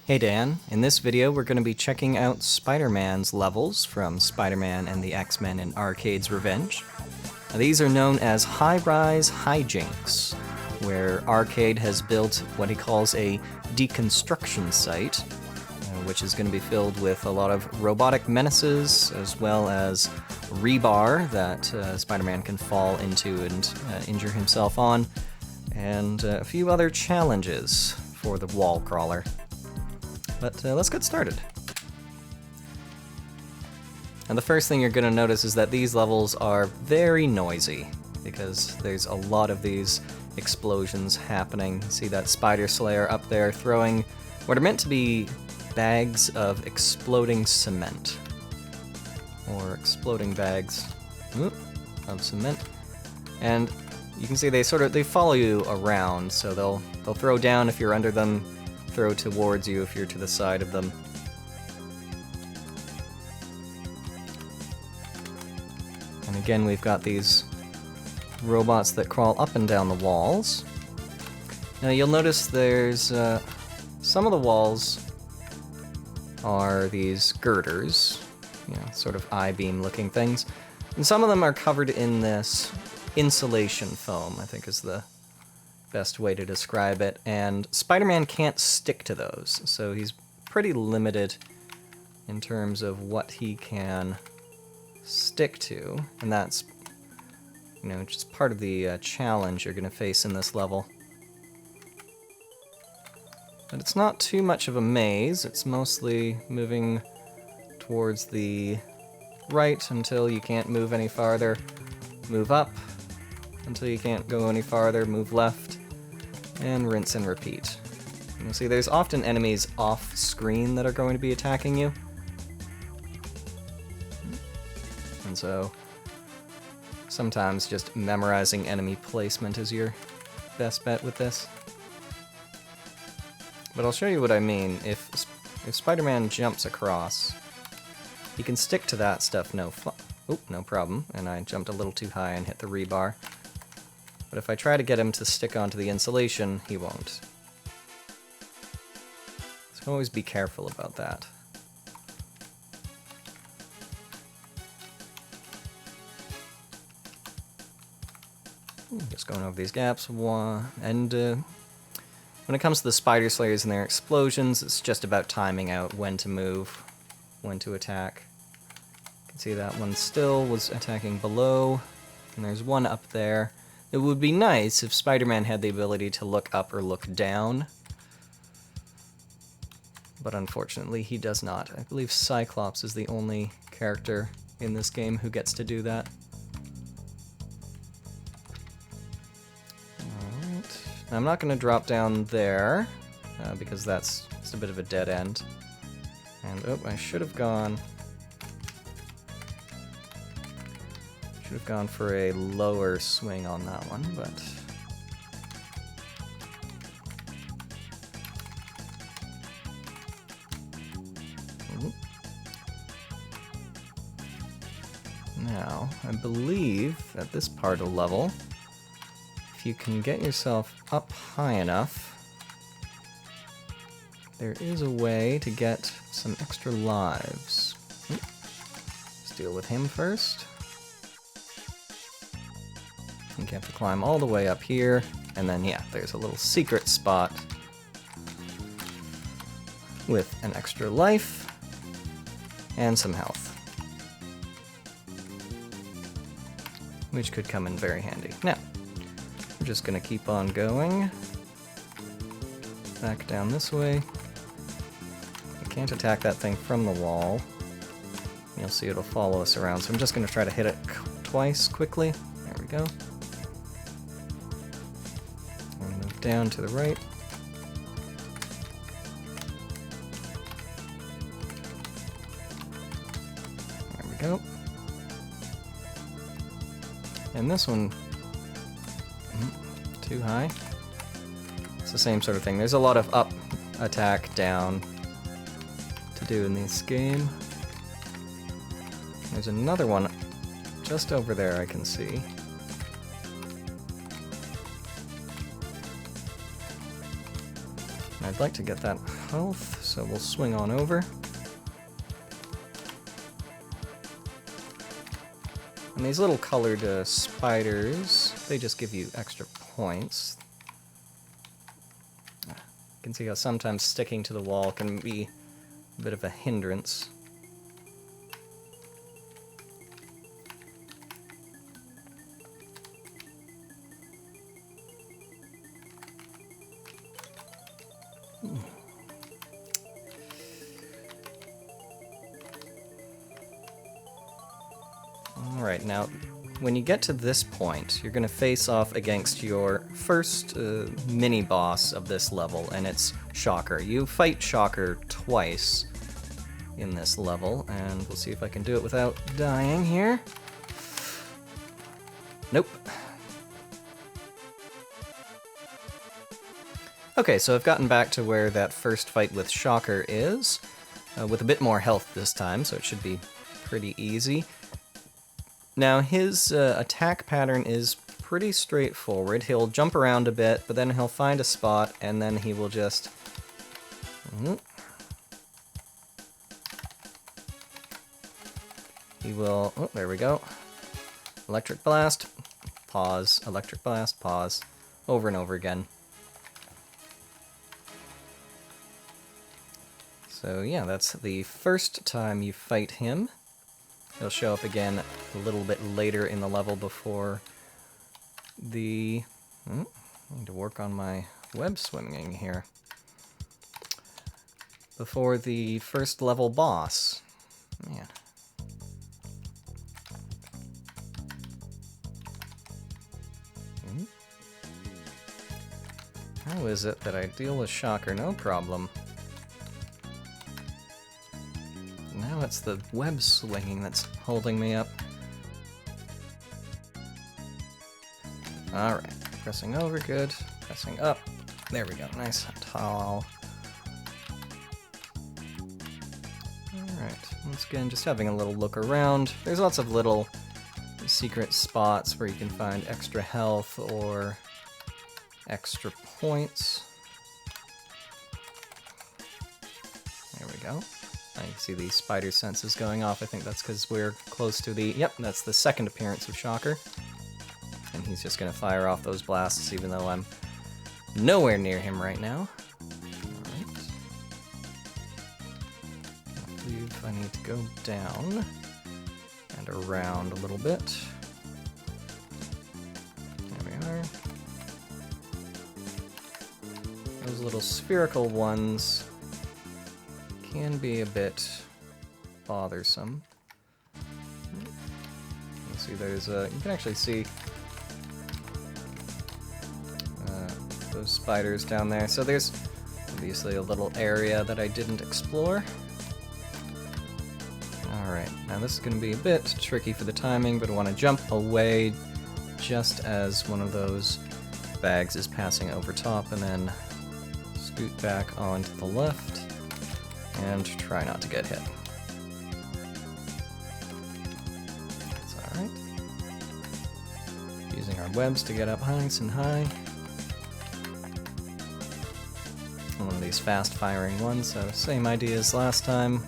Hey Dan, in this video we're going to be checking out Spider-Man's levels from Spider-Man and the X-Men in Arcade's Revenge. Now, these are known as high-rise hijinks, where Arcade has built what he calls a deconstruction site, which is going to be filled with a lot of robotic menaces, as well as rebar that Spider-Man can fall into and injure himself on, and a few other challenges for the wall crawler. But let's get started. And the first thing you're going to notice is that these levels are very noisy, because there's a lot of these explosions happening. You see that Spider Slayer up there throwing what are meant to be bags of exploding cement. Or exploding bags of cement. And you can see they follow you around, so they'll throw down if you're under them, throw towards you if you're to the side of them. And again, we've got these robots that crawl up and down the walls. Now you'll notice there's some of the walls are these girders, sort of I-beam looking things, and some of them are covered in this insulation foam, I think is the best way to describe it, and Spider-Man can't stick to those, so he's pretty limited in terms of what he can stick to, and that's, just part of the challenge you're going to face in this level. But it's not too much of a maze, it's mostly moving towards the right until you can't move any farther, move up until you can't go any farther, move left, and rinse and repeat. You'll see there's often enemies off-screen that are going to be attacking you. And so sometimes just memorizing enemy placement is your best bet with this. But I'll show you what I mean. If Spider-Man jumps across, he can stick to that stuff no problem, and I jumped a little too high and hit the rebar. But if I try to get him to stick onto the insulation, he won't. So always be careful about that. Just going over these gaps. And when it comes to the Spider Slayers and their explosions, it's just about timing out when to move, when to attack. You can see that one still was attacking below, and there's one up there. It would be nice if Spider-Man had the ability to look up or look down, but unfortunately he does not. I believe Cyclops is the only character in this game who gets to do that. Alright, now I'm not going to drop down there, because that's just a bit of a dead end. And, I should have gone for a lower swing on that one, but now I believe at this part of the level, if you can get yourself up high enough, there is a way to get some extra lives. Let's deal with him first. You have to climb all the way up here, and then, there's a little secret spot with an extra life and some health, which could come in very handy. Now, we're just going to keep on going back down this way. You can't attack that thing from the wall. You'll see it'll follow us around, so I'm just going to try to hit it twice quickly. There we go. Down to the right. There we go. And this one, too high. It's the same sort of thing. There's a lot of up, attack, down to do in this game. There's another one just over there I can see. I'd like to get that health, so we'll swing on over. And these little colored spiders, they just give you extra points. You can see how sometimes sticking to the wall can be a bit of a hindrance. Alright, now, when you get to this point, you're going to face off against your first mini-boss of this level, and it's Shocker. You fight Shocker twice in this level, and we'll see if I can do it without dying here. Nope. Okay, so I've gotten back to where that first fight with Shocker is, with a bit more health this time, so it should be pretty easy. Now, his attack pattern is pretty straightforward. He'll jump around a bit, but then he'll find a spot, and then he will just... He will... Oh, there we go. Electric Blast, pause, Electric Blast, pause, over and over again. So yeah, that's the first time you fight him. He'll show up again a little bit later in the level before the... I need to work on my web swimming here. Before the first level boss. Man. How is it that I deal with Shocker no problem? Now it's the web swinging that's holding me up. Alright, pressing over, good. Pressing up. There we go, nice tall. Alright, once again, just having a little look around. There's lots of little secret spots where you can find extra health or extra points. There we go. You can see the spider senses going off. I think that's because we're close to the... Yep, that's the second appearance of Shocker. And he's just going to fire off those blasts, even though I'm nowhere near him right now. Alright. I believe I need to go down and around a little bit. There we are. Those little spherical ones can be a bit bothersome. You see, there's a... You can actually see those spiders down there. So there's obviously a little area that I didn't explore. Alright, now this is going to be a bit tricky for the timing, but I want to jump away just as one of those bags is passing over top, and then scoot back onto the left. And try not to get hit. That's alright. Using our webs to get up nice and high. One of these fast-firing ones, so same idea as last time.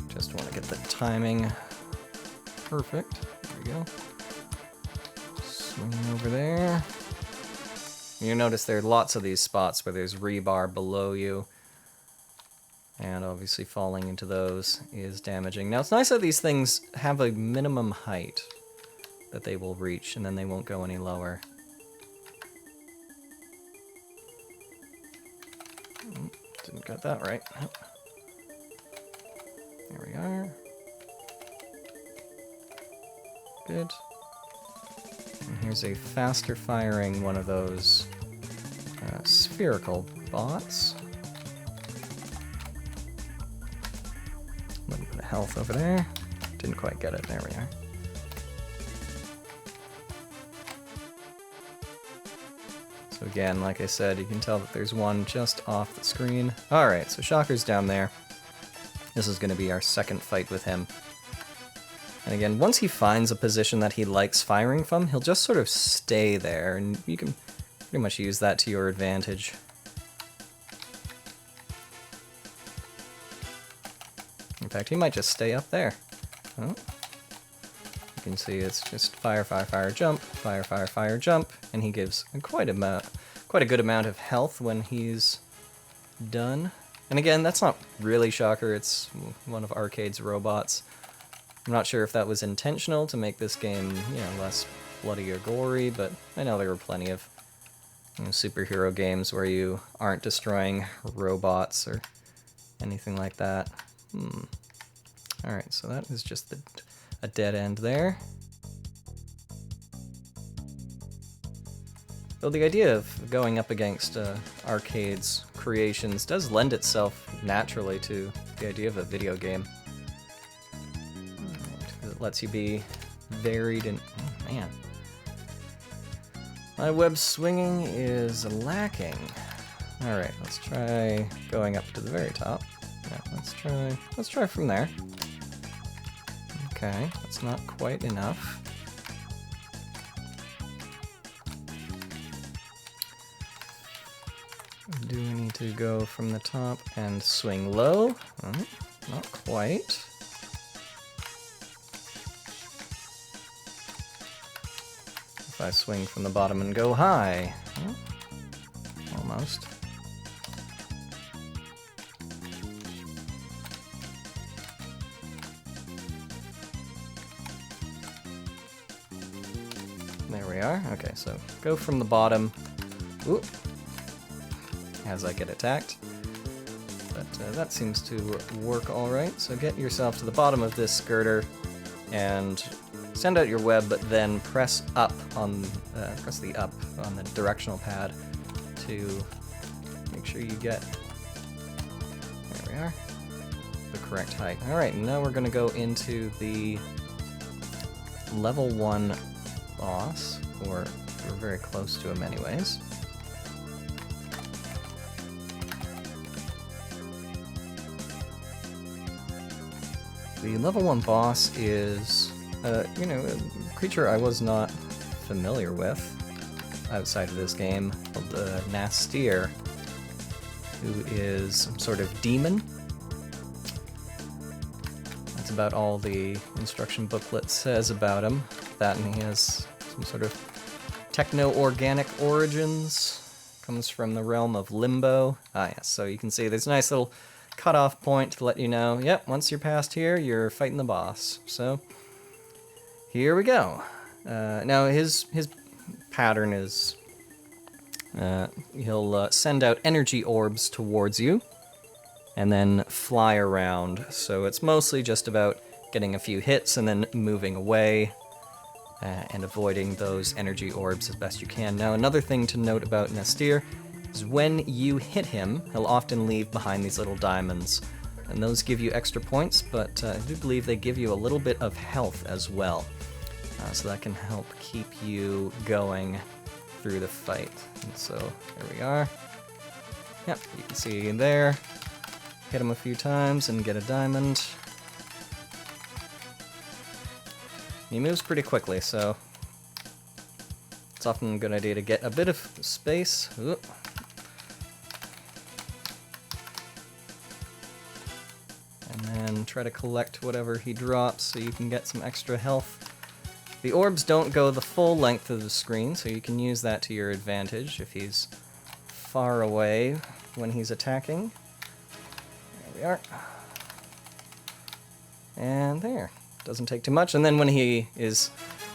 Just want to get the timing perfect. There we go. Swing over there. You notice there are lots of these spots where there's rebar below you. And obviously falling into those is damaging. Now it's nice that these things have a minimum height that they will reach, and then they won't go any lower. Didn't get that right. Nope. There we are. Good. And here's a faster firing one of those spherical bots. A little bit of health over there. Didn't quite get it. There we are. So again, like I said, you can tell that there's one just off the screen. Alright, so Shocker's down there. This is going to be our second fight with him. And again, once he finds a position that he likes firing from, he'll just sort of stay there, and you can pretty much use that to your advantage. fact, he might just stay up there. Oh. You can see it's just fire, fire, fire, jump, fire, fire, fire, jump, and he gives quite a good amount of health when he's done. And again, that's not really Shocker, it's one of Arcade's robots. I'm not sure if that was intentional to make this game, less bloody or gory, but I know there were plenty of superhero games where you aren't destroying robots or anything like that. Alright, so that is just a dead end there. Though the idea of going up against Arcade's creations does lend itself naturally to the idea of a video game. It lets you be varied and... oh, man. My web swinging is lacking. Alright, let's try going up to the very top. Yeah, let's try from there. Okay, that's not quite enough. Do we need to go from the top and swing low? Not quite. If I swing from the bottom and go high. Almost. There we are. Okay, so go from the bottom. Ooh. As I get attacked. But that seems to work alright. So get yourself to the bottom of this skirter and send out your web, but then press up on press the up on the directional pad to make sure you get, there we are, the correct height. Alright, now we're going to go into the level 1 boss, or we're very close to him anyways. The level 1 boss is, a creature I was not familiar with outside of this game, called the Nastir, who is some sort of demon. That's about all the instruction booklet says about him. That, and he has some sort of techno-organic origins, comes from the realm of Limbo. Ah yes, so you can see there's a nice little cutoff point to let you know, yep, once you're past here, you're fighting the boss. So, here we go. Now, his pattern is, he'll send out energy orbs towards you, and then fly around. So it's mostly just about getting a few hits and then moving away, and avoiding those energy orbs as best you can. Now, another thing to note about Nastir is when you hit him, he'll often leave behind these little diamonds. And those give you extra points, but I do believe they give you a little bit of health as well. So that can help keep you going through the fight. And so, here we are. Yep, you can see there. Hit him a few times and get a diamond. He moves pretty quickly, so it's often a good idea to get a bit of space. Ooh. And then try to collect whatever he drops so you can get some extra health. The orbs don't go the full length of the screen, so you can use that to your advantage if he's far away when he's attacking. There we are. And there. Doesn't take too much, and then when he is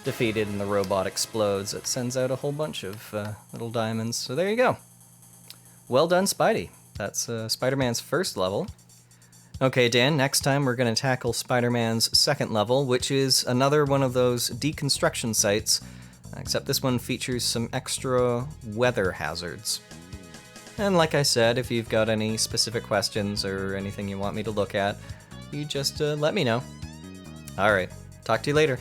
defeated and the robot explodes, it sends out a whole bunch of little diamonds. So there you go. Well done, Spidey. That's Spider-Man's first level. Okay, Dan, next time we're going to tackle Spider-Man's second level, which is another one of those deconstruction sites, except this one features some extra weather hazards. And like I said, if you've got any specific questions or anything you want me to look at, you just let me know. Alright, talk to you later.